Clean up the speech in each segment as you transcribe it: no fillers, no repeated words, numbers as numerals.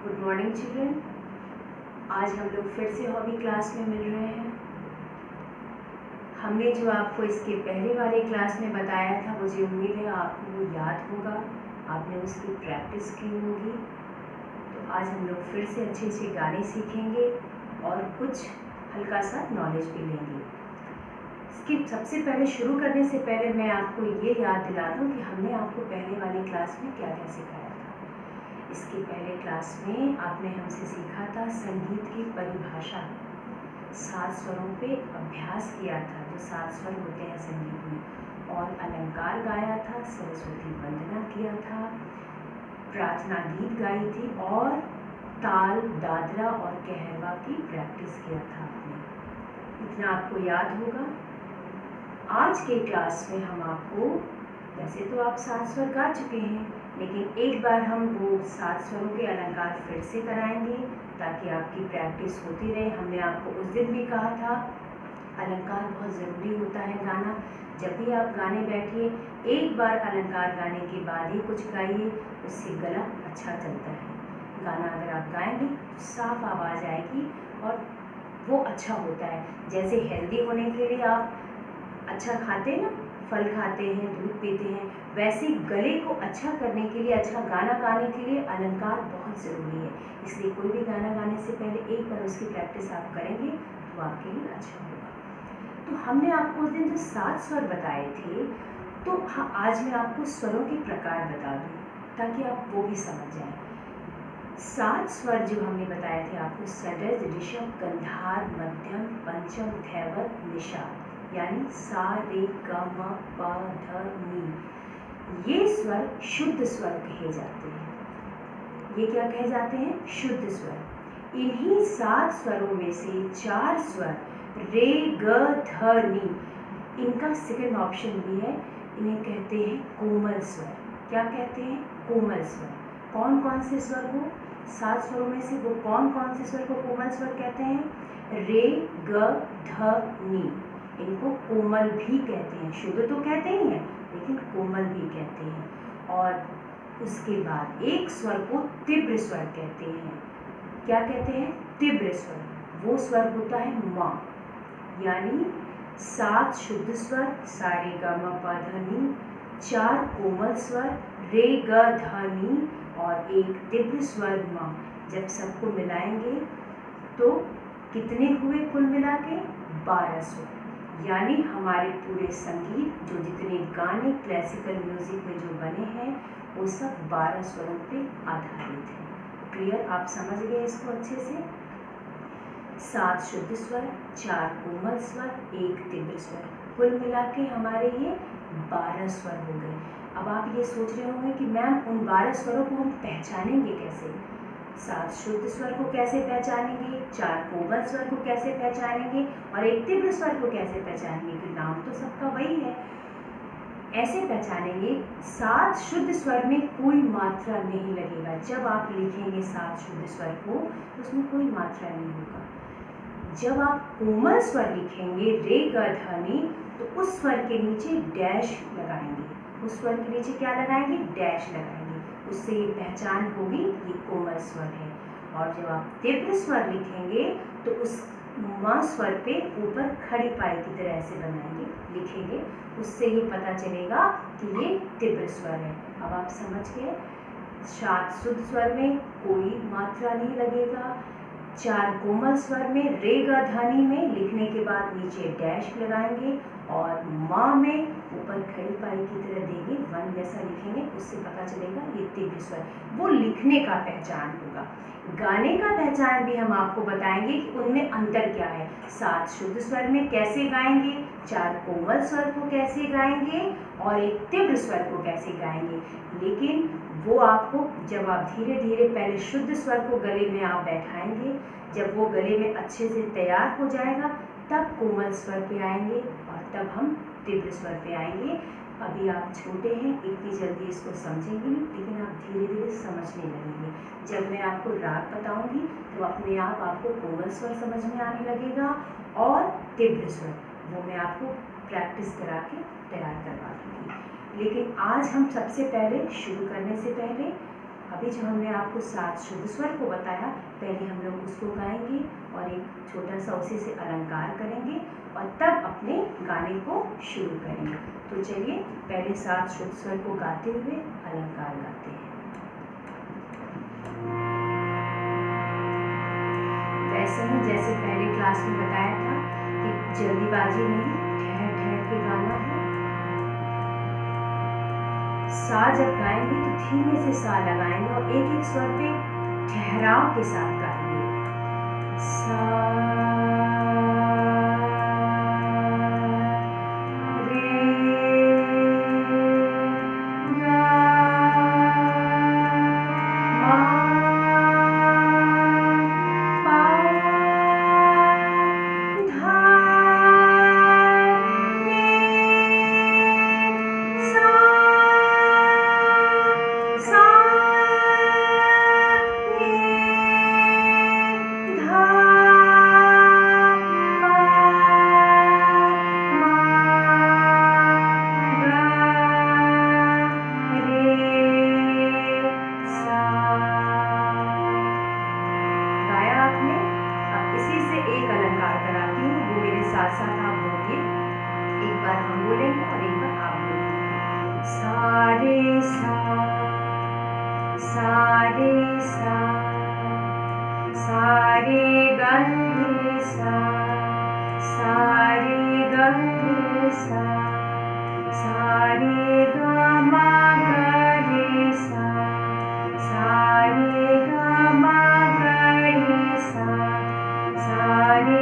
Good morning children. आज हम लोग फिर से हॉबी क्लास में मिल रहे हैं। हमने जो आपको इसके पहले वाले क्लास में बताया था, मुझे उम्मीद है आपको वो याद होगा, आपने उसकी प्रैक्टिस की होगी। तो आज हम लोग फिर से अच्छे अच्छे गाने सीखेंगे और कुछ हल्का सा नॉलेज भी लेंगे। इसकी सबसे पहले शुरू करने से पहले मैं आपको ये याद दिला दूँ कि हमने आपको पहले वाली क्लास में क्या क्या सिखाया था। इसके पहले क्लास में आपने हमसे सीखा था संगीत की परिभाषा, 7 स्वरों पे अभ्यास किया था, जो 7 स्वर होते हैं संगीत में, और अलंकार गाया था, सरस्वती वंदना किया था, प्रार्थना गीत गाई थी और ताल, दादरा और कहरवा की प्रैक्टिस किया था आपने। इतना आपको याद होगा। आज के क्लास में हम आपको, वैसे तो आप 7 स्वर गा चुके हैं, लेकिन एक बार हम वो 7 स्वरों के अलंकार फिर से कराएंगे ताकि आपकी प्रैक्टिस होती रहे। हमने आपको उस दिन भी कहा था अलंकार बहुत ज़रूरी होता है गाना। जब भी आप गाने बैठिए, एक बार अलंकार गाने के बाद ही कुछ गाइए, उससे गला अच्छा चलता है। गाना अगर आप गाएंगे तो साफ आवाज़ आएगी और वो अच्छा होता है। जैसे हेल्दी होने के लिए आप अच्छा खाते हैं ना, फल खाते हैं, दूध पीते हैं, वैसे गले को अच्छा करने के लिए, अच्छा गाना गाने के लिए अलंकार बहुत ज़रूरी है। इसलिए कोई भी गाना गाने से पहले एक बार उसकी प्रैक्टिस आप करेंगे तो आपके लिए अच्छा होगा। तो हमने आपको उस दिन जो 7 स्वर बताए थे, तो हाँ, आज मैं आपको स्वरों के प्रकार बता दूँ ताकि आप वो भी समझ जाएं। 7 स्वर जो हमने बताए थे आपको, सडज, ऋषभ, गंधार, मध्यम, पंचम, धैवत, निषाद, यानी सा, रे, ग, म, प, ध, नी। ये स्वर शुद्ध स्वर कहे जाते हैं। ये क्या कहे जाते हैं? शुद्ध स्वर। इन्हीं 7 स्वरों में से 4 स्वर रे, ग, ध, नी, इनका सेकंड ऑप्शन भी है। इन्हें कहते हैं कोमल स्वर। क्या कहते हैं? कोमल स्वर। कौन कौन से स्वर को, 7 स्वरों में से वो कौन कौन से स्वर को कोमल स्वर कहते हैं? रे, ग, ध, नी, इनको कोमल भी कहते हैं। शुद्ध तो कहते ही हैं, लेकिन कोमल भी कहते हैं। और उसके बाद एक स्वर को तीव्र स्वर कहते हैं। क्या कहते हैं? तीव्र स्वर। वो स्वर होता है म, यानी 7 शुद्ध स्वर, सा, रे, ग, म, प, ध, नी, 4 कोमल स्वर, रे, ग, ध, नी, और एक तीव्र स्वर म। जब सबको मिलाएंगे तो कितने हुए कुल मिला के? 12 स्वर। यानी हमारे पूरे संगीत, जो जितने गाने क्लासिकल म्यूजिक में जो बने हैं, वो सब 12 स्वरों पे आधारित हैं। क्लियर? आप समझ गए इसको अच्छे से? 7 शुद्ध स्वर, 4 कोमल स्वर, 1 तीव्र स्वर, कुल मिला के हमारे ये 12 स्वर हो गए। अब आप ये सोच रहे होंगे कि मैम उन 12 स्वरों को हम पहचानेंगे कैसे? 7 शुद्ध स्वर को कैसे पहचानेंगे, 4 कोमल स्वर को कैसे पहचानेंगे और 1 तीव्र स्वर को कैसे पहचानेंगे? कि नाम तो सबका वही है। ऐसे पहचानेंगे, 7 शुद्ध स्वर में कोई मात्रा नहीं लगेगा। जब आप लिखेंगे 7 शुद्ध स्वर को, तो उसमें कोई मात्रा नहीं होगा। जब आप कोमल स्वर लिखेंगे, रे, ग, ध, नी, तो उस स्वर के नीचे डैश लगाएंगे। उस स्वर के नीचे क्या लगाएंगे? डैश लगाएंगे। उससे ये पहचान होगी ये कोमल स्वर है। और जब आप तीव्र स्वर लिखेंगे तो उस म स्वर पे ऊपर खड़ी पाई की तरह से बनाएंगे, लिखेंगे, उससे ये पता चलेगा कि ये तीव्र स्वर है। अब आप समझ गए? 7 शुद्ध स्वर में कोई मात्रा नहीं लगेगा, 4 कोमल स्वर में, रे, ग, ध, नी में लिखने के बाद नीचे डैश लगाएंगे, और म में ऊपर खड़ी पाई की तरह देंगे, वन जैसा लिखेंगे, उससे पता चलेगा ये तीव्र स्वर। वो लिखने का पहचान होगा। गाने का पहचान भी हम आपको बताएंगे कि उनमें अंतर क्या है। 7 शुद्ध स्वर में कैसे गाएंगे, 4 कोमल स्वर को कैसे गाएंगे और 1 तीव्र स्वर को कैसे गाएंगे। लेकिन वो आपको, जब आप धीरे धीरे पहले शुद्ध स्वर को गले में आप बैठाएंगे, जब वो गले में अच्छे से तैयार हो जाएगा, तब कोमल स्वर पे आएंगे और तब हम तीव्र स्वर पे आएंगे। अभी आप छोटे हैं, इतनी जल्दी इसको समझेंगे नहीं, लेकिन आप धीरे धीरे समझने लगेंगे। जब मैं आपको राग बताऊंगी तो अपने आप आपको कोमल स्वर समझ में आने लगेगा और तीव्र स्वर, वो मैं आपको प्रैक्टिस करा के तैयार करवा दूँगी। लेकिन आज हम सबसे पहले, शुरू करने से पहले, अभी जो हमने आपको 7 शुद्ध स्वर को बताया, पहले हम लोग उसको गाएंगे और एक छोटा सा उसी से अलंकार करेंगे और तब अपने गाने को शुरू करेंगे। तो चलिए पहले 7 शुद्ध स्वर को गाते हुए अलंकार गाते हैं। वैसे ही जैसे पहले क्लास में बताया था कि जल्दीबाजी नहीं, ठहर ठहर के गाना है। सा जब गाएंगे तो धीमे से सा लगाएंगे और एक एक स्वर पे ठहराव के साथ गाएंगे। सा साथ साथ आप बोलिए, एक बार हम बोलेंगे और एक बार आप बोलेंगे। सारे सा, सारे सा, सारे गरे सा, सारे गरे सा, सारे गा गरे सा, सारे गा गरे सा, सारे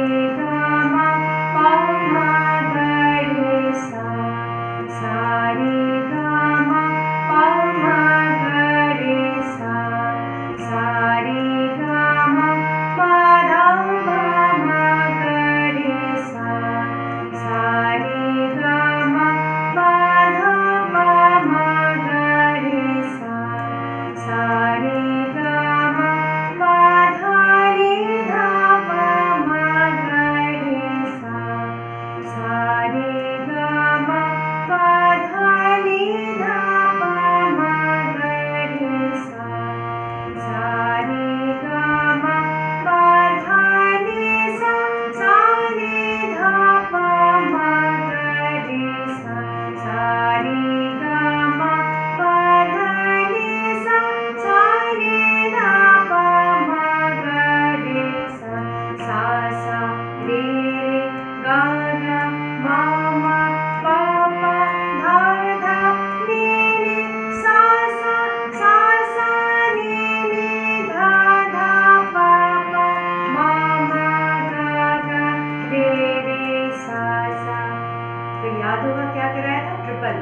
याद होगा क्या कराया था, ट्रिपल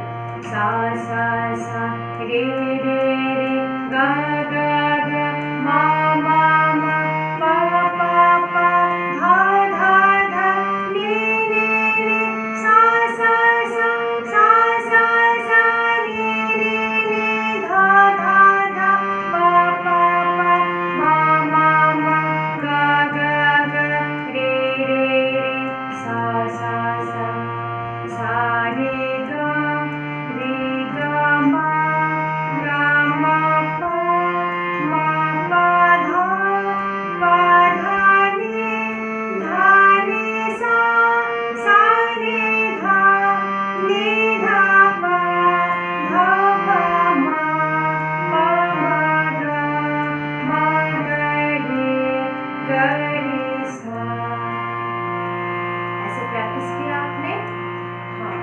सा सा सा रे रे रे गा गा गा मा मा मा पा पा पा धा धा धा रे रे रे सा सा सा सा सा सा रे रे रे धा धा धा पा पा पा मा मा मा गा गा गा रे रे रे सा सा सा सा रे गा मा पा धा रे सा रे धा पा धा पा मा गा रे सा। ऐसे प्रैक्टिस किया आपने? हाँ,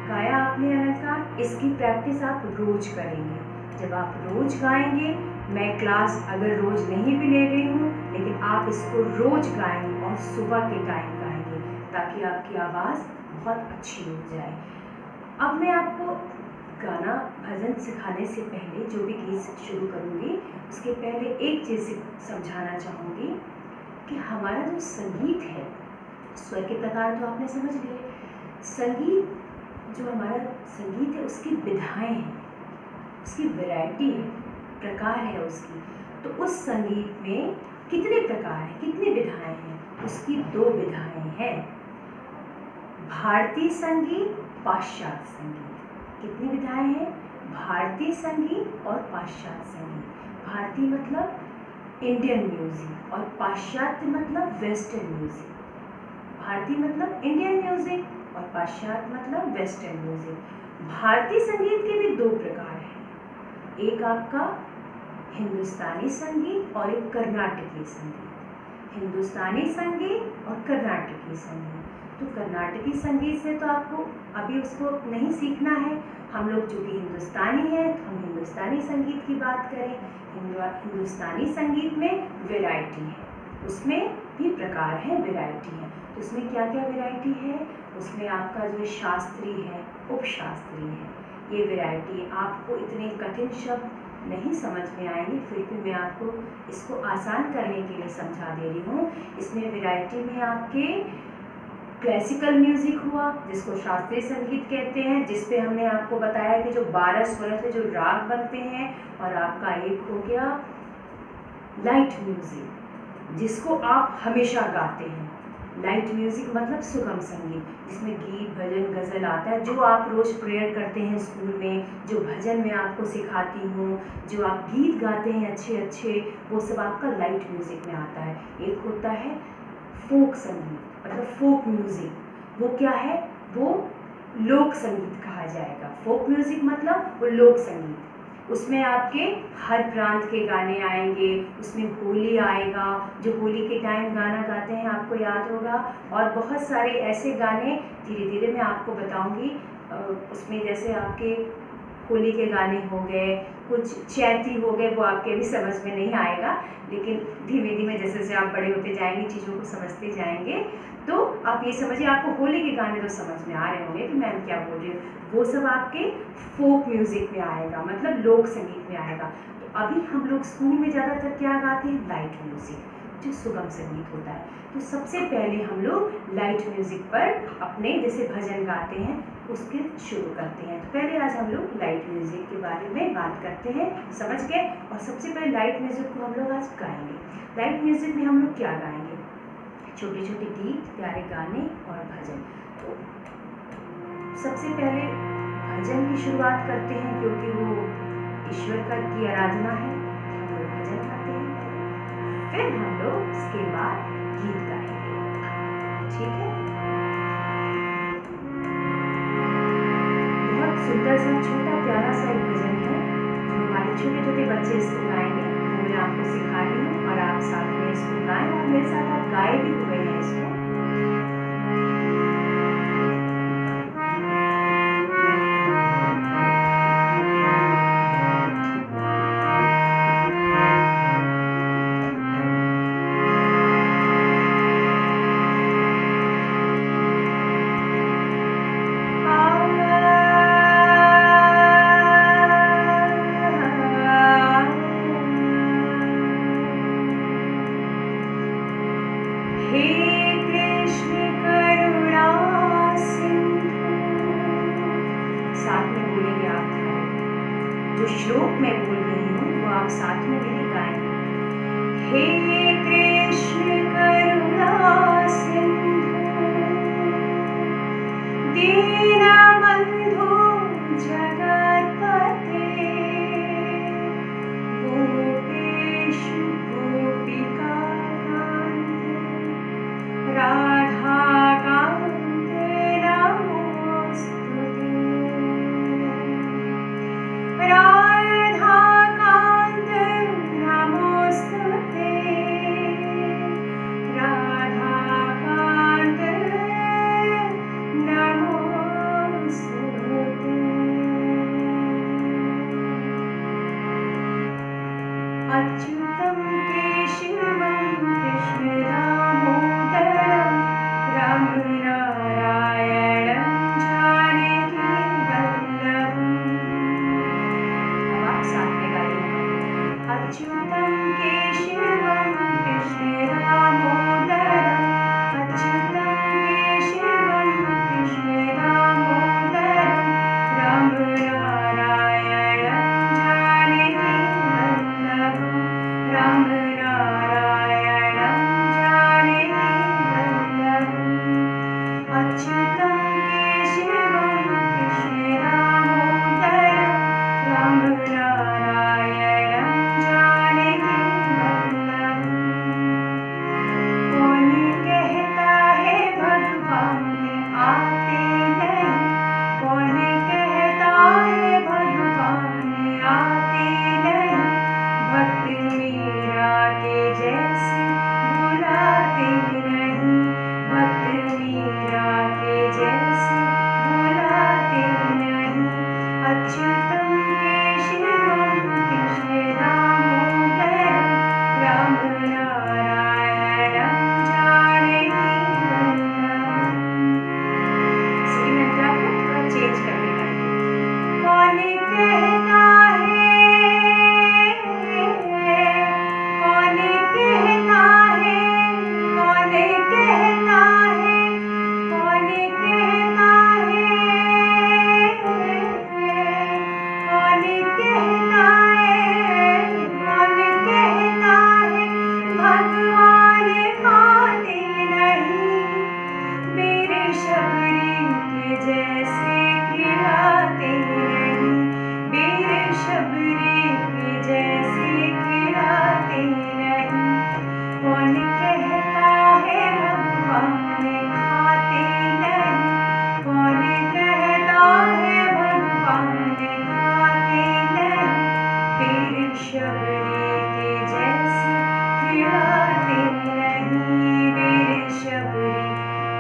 गाया आपने अलंकार। इसकी प्रैक्टिस आप रोज करेंगे। जब आप रोज गाएंगे, मैं क्लास अगर रोज नहीं भी ले रही हूँ, लेकिन आप इसको रोज गाएंगे और सुबह के टाइम गाएंगे ताकि आपकी आवाज़ बहुत अच्छी हो जाए। अब मैं आपको गाना भजन सिखाने से पहले जो भी गीत शुरू करूँगी, उसके पहले एक चीज़ समझाना चाहूँगी कि हमारा जो संगीत है, स्वर के प्रकार तो आपने समझ लिए। संगीत जो हमारा संगीत है, उसकी विधाएं हैं, उसकी वैरायटी है, प्रकार है उसकी। तो उस संगीत में कितने प्रकार हैं, कितनी विधाएं हैं? उसकी 2 विधाएं हैं, भारतीय संगीत, पाश्चात्य संगीत। कितनी विधाएं हैं? भारतीय संगीत और पाश्चात्य संगीत। भारतीय मतलब इंडियन म्यूजिक और पाश्चात्य मतलब वेस्टर्न म्यूजिक। भारतीय मतलब इंडियन म्यूजिक और पाश्चात्य मतलब वेस्टर्न म्यूजिक। भारतीय संगीत के भी दो प्रकार हैं, एक आपका हिंदुस्तानी संगीत और एक कर्नाटकीय संगीत। हिंदुस्तानी संगीत और कर्नाटकीय संगीत। तो कर्नाटकी संगीत से तो आपको अभी उसको नहीं सीखना है, हम लोग चूँकि हिंदुस्तानी हैं तो हम हिंदुस्तानी संगीत की बात करें। हिंदुस्तानी संगीत में वैरायटी है, उसमें भी प्रकार है, वैरायटी है। तो उसमें क्या क्या वैरायटी है, उसमें आपका जो शास्त्रीय है, उपशास्त्रीय है, ये वैरायटी। आपको इतने कठिन शब्द नहीं समझ में आएंगे, फिर भी मैं आपको इसको आसान करने के लिए समझा दे रही हूँ। इसमें वैरायटी में आपके क्लासिकल म्यूजिक हुआ, जिसको शास्त्रीय संगीत कहते हैं, जिस पे हमने आपको बताया कि जो 12 स्वर से जो राग बनते हैं, और आपका एक हो गया लाइट म्यूजिक, जिसको आप हमेशा गाते हैं। लाइट म्यूजिक मतलब सुगम संगीत, जिसमें गीत भजन गज़ल आता है, जो आप रोज़ प्रेयर करते हैं स्कूल में, जो भजन मैं आपको सिखाती हूँ, जो आप गीत गाते हैं अच्छे अच्छे, वो सब आपका लाइट म्यूजिक में आता है। एक होता है फोक संगीत मतलब फोक म्यूजिक, वो क्या है, वो लोक संगीत कहा जाएगा। फोक म्यूजिक मतलब वो लोक संगीत, उसमें आपके हर प्रांत के गाने आएंगे, उसमें होली आएगा, जो होली के टाइम गाना गाते हैं आपको याद होगा, और बहुत सारे ऐसे गाने धीरे धीरे मैं आपको बताऊंगी। उसमें जैसे आपके होली के गाने हो गए, कुछ चैती हो गए, वो आपके अभी समझ में नहीं आएगा, लेकिन धीमे धीमे जैसे जैसे आप बड़े होते जाएंगे, चीज़ों को समझते जाएंगे, तो आप ये समझिए आपको होली के गाने तो समझ में आ रहे होंगे कि मैम क्या बोल रही हूँ, वो सब आपके फोक म्यूजिक में आएगा, मतलब लोक संगीत में आएगा। तो अभी हम लोग स्कूल में ज़्यादातर क्या गाते हैं, लाइट म्यूजिक, जो सुगम संगीत होता है। तो सबसे पहले हम लोग लाइट म्यूजिक पर अपने जैसे भजन गाते हैं उसके शुरू करते हैं। तो पहले आज हम लोग लाइट म्यूजिक के बारे में बात करते हैं, समझ गए। और सबसे पहले लाइट म्यूजिक को हम लोग आज गाएंगे। लाइट म्यूजिक में हम लोग क्या गाएंगे, छोटे छोटे गीत, प्यारे गाने और भजन। तो सबसे पहले भजन की शुरुआत करते हैं, क्योंकि वो ईश्वर की आराधना है, हम लोग भजन गाते हैं, फिर हम लोग उसके बाद गीत गाएंगे, ठीक है। बहुत सुंदर सा छोटा प्यारा सा एक भजन है, जो हमारे छोटे छोटे बच्चे इसको गाएंगे, वो मैं आपको सिखा रही हूँ, और आप साथ में इसको गाएं, और मेरे साथ आप गाए भी हुए हैं इसको। जो श्लोक मैं बोल रही हूँ वो आप साथ में मेरे गाएंगे। हे कृष्ण करुणा सिंधु दीनबंधु जगत्पते गोपेश गोपिकाकांत राधाकांत अच्युतं केशवं कृष्ण दामोदरं राम नारायणं जानकी वल्लभम्। अब आप साथ में गाइए। अच्युतं केशवं कृष्ण दामोदरं, अच्युतं केशवं कृष्ण दामोदरं राम नारायणं जानकी वल्लभम्, राम नारायणं जानकी वल्लभम्। अच्युतं केशवं कृष्ण दामोदरं खिलाते नहीं, वीर शबरी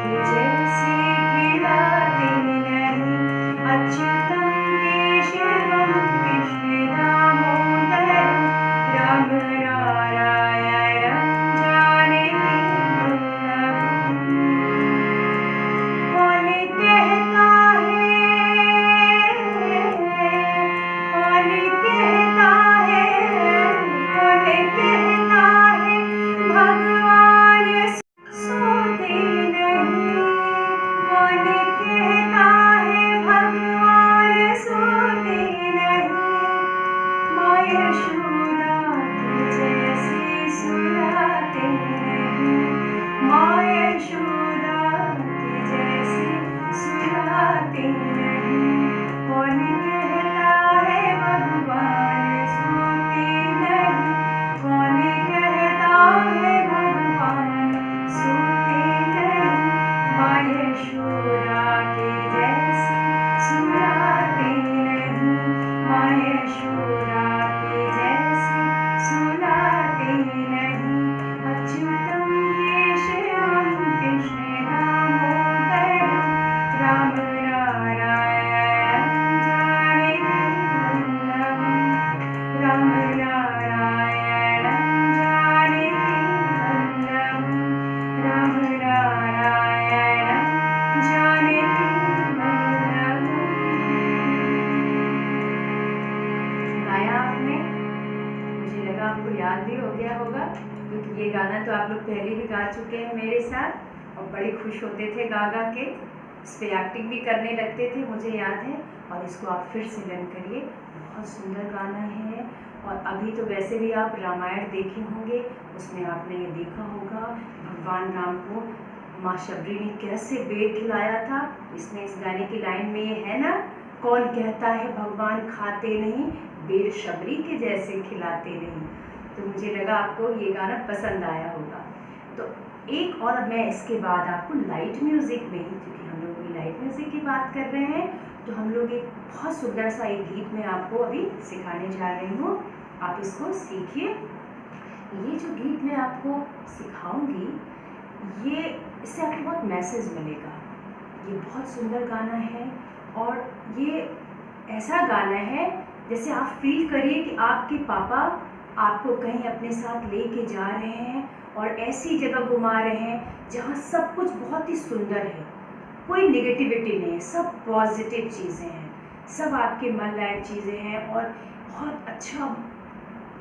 के जैसे खिलाते नहीं। अच्युतम केशवम कृष्ण दामोदरम राम नारायणम जानकी वल्लभम। कौन कहता है, कौन कहता है, कौन कहता है भगवान सोते नहीं। कौन कहता है भगवान सोते नहीं। माँ यशोदा के जैसे सुलाते नहीं, माँ यशोदा के जैसे सुलाते नहीं। कौन कहता है भगवान सोते नहीं। कौन कहता है भगवान सोते नहीं। माँ यशोदा के जैसे सुलाते नहीं, माँ यशोदा के जैसे सुलाते नहीं। अच्युतम केशवम कृष्ण दामोदरम राम नारायणम जानकी वल्लभम। राम नारायणम जानकी वल्लभम। राम नारायणम जानकी वल्लभम। गाया आपने, मुझे लगा आपको याद भी हो गया होगा, क्योंकि ये गाना तो आप लोग पहले भी गा चुके हैं मेरे साथ और बड़े खुश होते थे गा गा के, इस पर एक्टिंग भी करने लगते थे, मुझे याद है। और इसको आप फिर से लर्न करिए, बहुत सुंदर गाना है। और अभी तो वैसे भी आप रामायण देखे होंगे, उसमें आपने ये देखा होगा भगवान राम को माँ शबरी ने कैसे बेर खिलाया था। इसमें इस गाने की लाइन में ये है ना, कौन कहता है भगवान खाते नहीं, बेर शबरी के जैसे खिलाते नहीं। तो मुझे लगा आपको ये गाना पसंद आया होगा। तो एक और मैं इसके बाद आपको लाइट म्यूज़िक में, क्योंकि हम लोग भी लाइट म्यूज़िक की बात कर रहे हैं, तो हम लोग एक बहुत सुंदर सा एक गीत मैं आपको अभी सिखाने जा रही हूँ। आप इसको सीखिए। ये जो गीत मैं आपको सिखाऊंगी, ये इससे आपको बहुत मैसेज मिलेगा। ये बहुत सुंदर गाना है और ये ऐसा गाना है जैसे आप फील करिए कि आपके पापा आपको कहीं अपने साथ लेके जा रहे हैं और ऐसी जगह घुमा रहे हैं जहाँ सब कुछ बहुत ही सुंदर है, कोई नेगेटिविटी नहीं है, सब पॉजिटिव चीज़ें हैं, सब आपके मन लायक चीज़ें हैं और बहुत अच्छा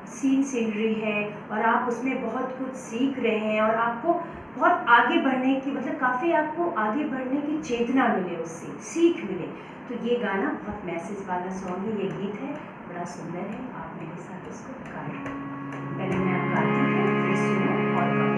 सीनरी है और आप उसमें बहुत कुछ सीख रहे हैं और आपको बहुत आगे बढ़ने की, मतलब काफ़ी आपको आगे बढ़ने की चेतना मिले, उससे सीख मिले। तो ये गाना बहुत मैसेज वाला सॉन्ग है, ये गीत है, बड़ा सुंदर है। आप मेरे साथ इसको गाएं। पहले मैं आप गाती हूँ, फिर सुनो और गाओ।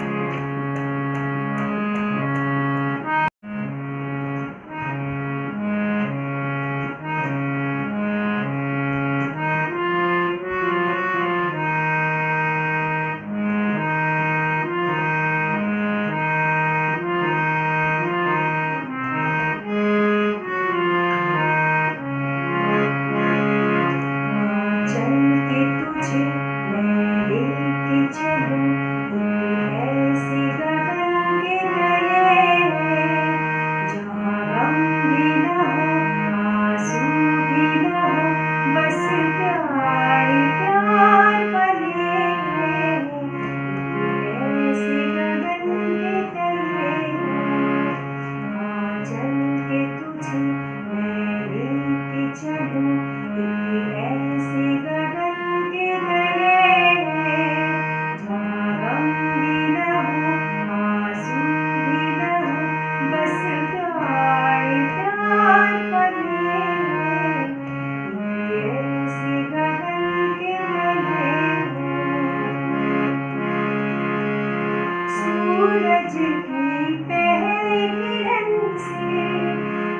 सूरज की पहली किरण से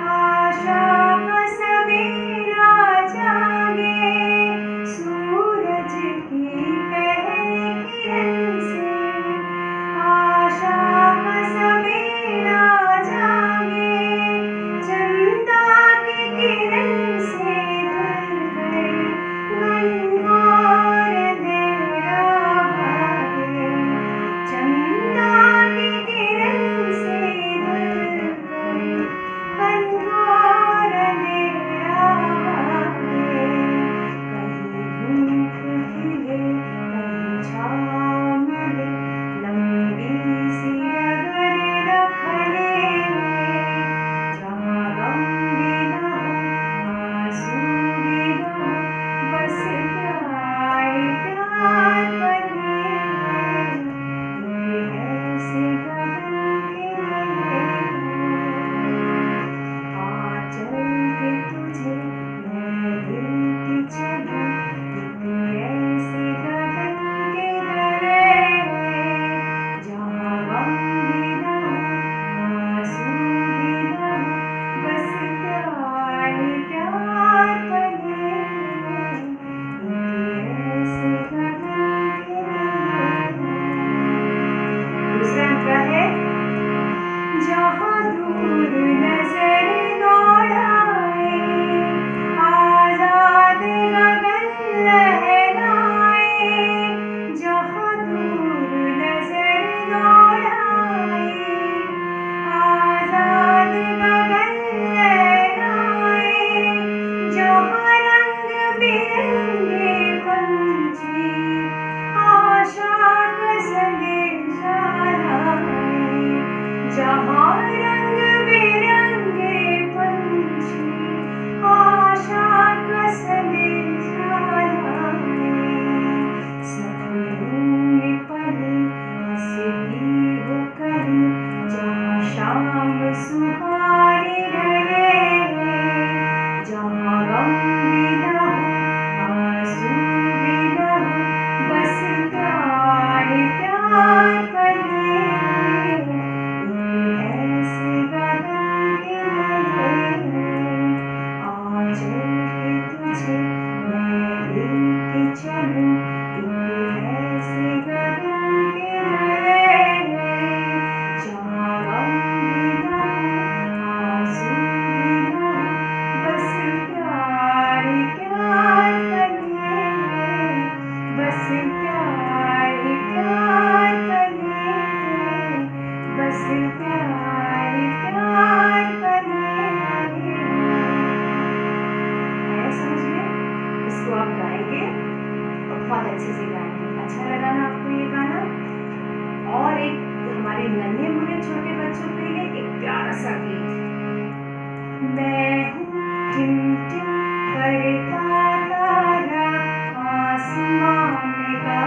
आशा का सवेरा जागे। सूरज की पहली किरण से आशा का सवेरा जागे। चंदा की किरण से धुल गए घनघोर अंधेरा भागे। जहाँ रंग बिरंगे पंछी आशा का संदेशा लाए, सपनों में पले हंसती हो कली, जहाँ शाम सुहानी ढले, जहाँ गम भी न हो आंसू भी न हो, बस प्यार प्यार पले, एक ऐसे गगन के तले, आंचल के तुझे मैं लेके चलूं, एक ऐसे गगन के तले, जहाँ गम भी न हो आंसू भी न हो, बस प्यार प्यार पले, बस प्यार प्यार पले, बस प्यार प्यार पले। आया समझ में? इसको आप गाएंगे और बहुत अच्छे से गाएंगे। अच्छा लगा ना आपको ये गाना? और एक हमारे नन्हे मुन्ने छोटे बच्चों के लिए एक प्यारा सा गीत। मैं हूँ टिम टिम करता तारा, आसमान का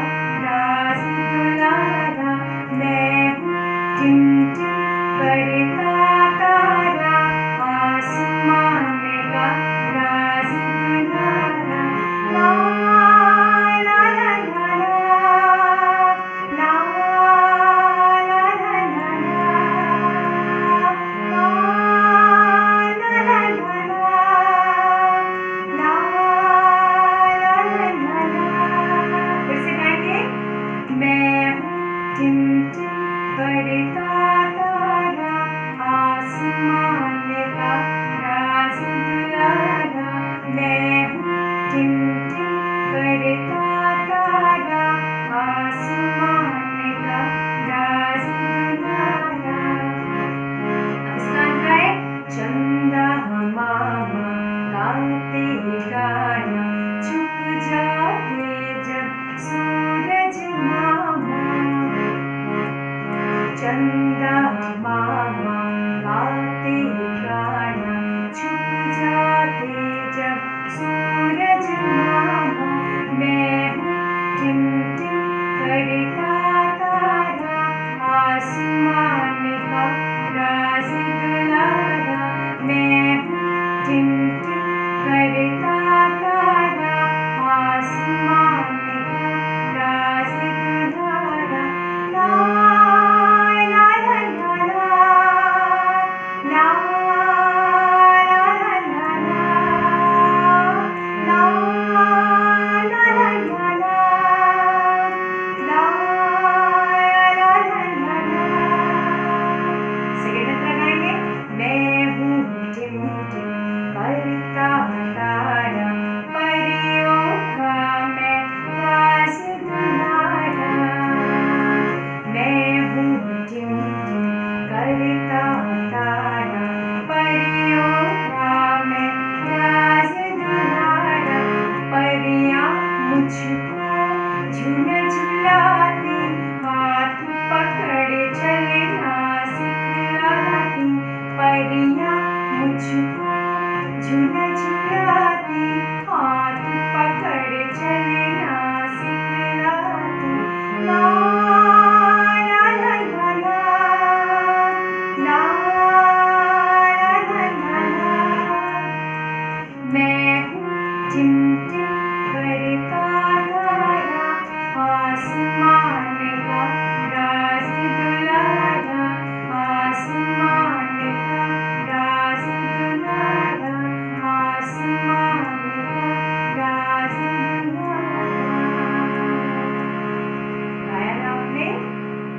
राज दुलारा, मैं हूँ टिम टिम करता तारा, आसमान का राज दुलारा, ला ला ला ला ला, ला ला ला ला ला। फिर से गाएंगे। मैं हूँ टिम टिम करता तारा, आसमान का राज दुलारा, मैं हूँ टिम टिम करता तारा, आसमान का राज दुलारा। अब इसका अंतर है। चंदा मामा गाते गाना, छुप जाते जब सूरज मामा, चंदा मामा गाते गाना, छुप जाते जब सूरज मामा, मैं हूँ टिम टिम करता तारा, आसमान का राज दुलारा, मैं हूँ टिम टिम करता तारा, आसमान का राज दुलारा, ला ला ला ला ला, ला ला ला ला ला, ला ला ला ला ला, ला ला ला ला ला। सेकंड अंतरा गाएंगे। मैं हूँ टिम टिम करता तारा, परियों का मैं राज दुलारा, मैं हूँ टिम टिम करता तारा, परियों का मैं राज दुलारा, परियां मुझको झूला झुलाती, हाथ पकड़े चलना सिखलाती, परियां मुझको झूला झुलाती, हाथ पकड़े चलना सिखलाती, ला ला ला ला ला, ला ला ला ला ला। मैं हूँ टिम टिम करता तारा, आसमान का राज दुलारा, आसमान का राज दुलारा, आसमान का राज दुलारा। गाया ना आपने?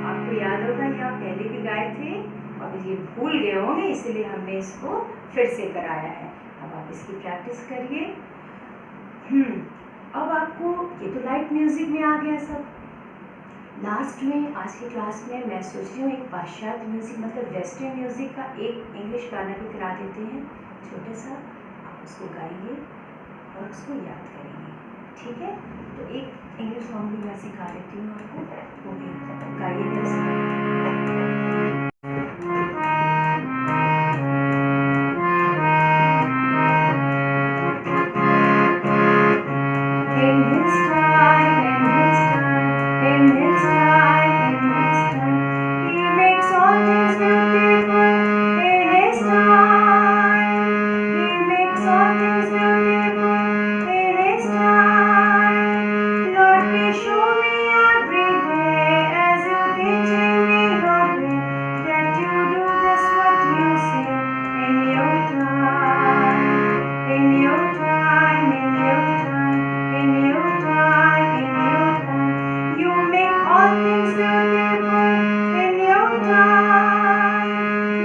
आपको याद होगा ये आप पहले भी गाए थे और ये भूल गए होंगे, इसलिए हमने इसको फिर से कराया है। अब आप इसकी प्रैक्टिस करिए। अब आपको ये तो लाइट म्यूजिक में आ गया सब। लास्ट में आज की क्लास में मैं सोच रही हूँ एक पाश्चात्य म्यूजिक मतलब वेस्टर्न म्यूजिक का एक इंग्लिश गाना भी करा देते हैं छोटा सा। आप उसको गाएंगे और उसको याद करेंगे, ठीक है? तो एक इंग्लिश सॉन्ग भी मैं सिखा देती हूँ आपको, वो भी गाइए मेरे साथ। all things beautiful in your time.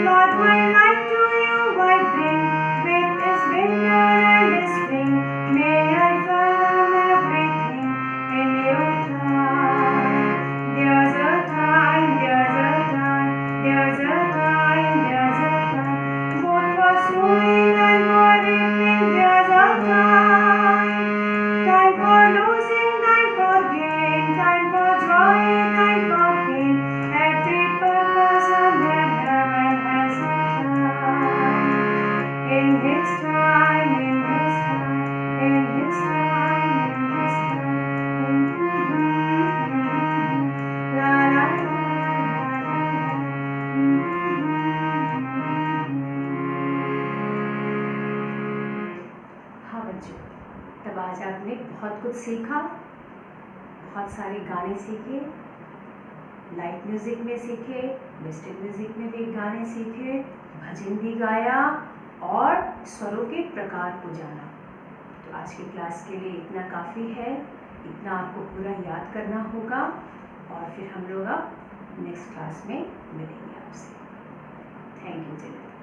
Lord, my life to you I bring, with its winter and its spring. May I find everything in your time. There's a time, there's a time, there's a time, there's a time. Both for sowing and for reaping, there's a time. Time for losing, time for gain, time for joy, time for pain. Every purpose under heaven has a time. In His time, in His time, in His time, in His time. La la la la la la. हाँ बच्चों, तब आज आपने बहुत कुछ सीखा, बहुत सारे गाने सीखे, लाइट म्यूज़िक में सीखे, वेस्टर्न म्यूज़िक में भी गाने सीखे, भजन भी गाया और स्वरों के प्रकार को जाना। तो आज की क्लास के लिए इतना काफ़ी है, इतना आपको पूरा याद करना होगा और फिर हम लोग अब नेक्स्ट क्लास में मिलेंगे आपसे। Thank you children.